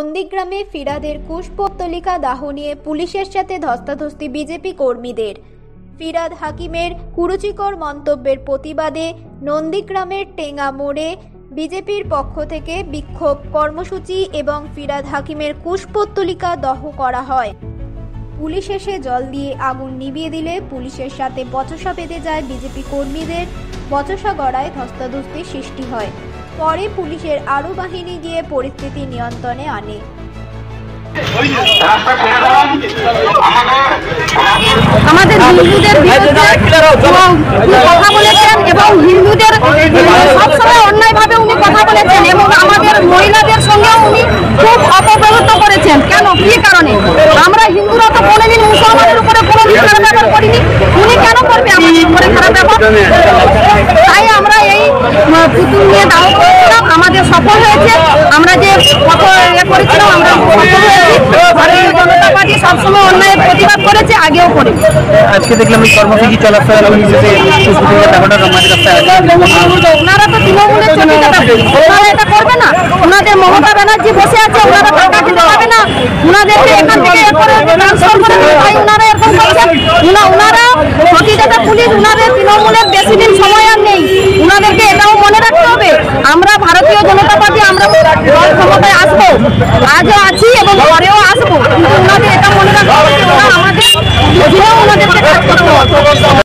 নন্দীগ্রামে ফিরাদের কুশপুত্তলিকা দাহ নিয়ে পুলিশের সাথে ধস্তাধস্তি বিজেপি কর্মীদের। ফিরাদ হাকিমের কুরুচিকর মন্তব্যের প্রতিবাদে নন্দীগ্রামের টেঙ্গা মোড়ে বিজেপির পক্ষ থেকে বিক্ষোভ কর্মসূচি এবং ফিরাদ হাকিমের কুশপুত্তলিকা দহ করা হয়। পুলিশ এসে জল দিয়ে আগুন নিভিয়ে দিলে পুলিশের সাথে বচসা বেঁধে যায় বিজেপি কর্মীদের। বচসা গড়ায় ধস্তাধস্তির সৃষ্টি হয়। পরে পুলিশের আরও বাহিনী গিয়ে পরিস্থিতি নিয়ন্ত্রণে আনে। আমাদের হিন্দুদের কথা বলেছেন এবং হিন্দুদের সবসময় অন্যায়ভাবে উনি কথা বলেছেন এবং আমাদের মহিলাদের সঙ্গেও উনি খুব অপব্যবহৃত করেছেন। কেন, কি কারণে? আমরা হিন্দুরা তো কোনোদিন মুসলমানের উপরে কোনোদিন খারাপ ব্যবহার করিনি, উনি কেন করবে আমাদের উপরে খারাপ ব্যবহার? তাই আমরা এই পুতুল নিয়ে দাও করেছিলাম, আমাদের সফল হয়েছে। আমরা যে করেছিলাম আমরা সফল হয়েছি। ভারতীয় জনতা পার্টি সবসময় অন্যায়ের প্রতিবাদ করেছে, আগেও করে। আজকে দেখলাম এই কর্মসূচি চলাফেরা ওনারা তো তৃণমূলের চটিচাটা, ওনারা এটা করবে না। ওনাদের মমতা ব্যানার্জি বসে আছে, ওনারা টাকা খেতে পাবে না, ওনাদেরকে এখান থেকে ট্রান্সফার করে দেবে। তাই ওনারা এরকম করছেন। ওনারা চটিচাটা পুলিশ, ওনাদের তৃণমূলের বেশি দিন সময়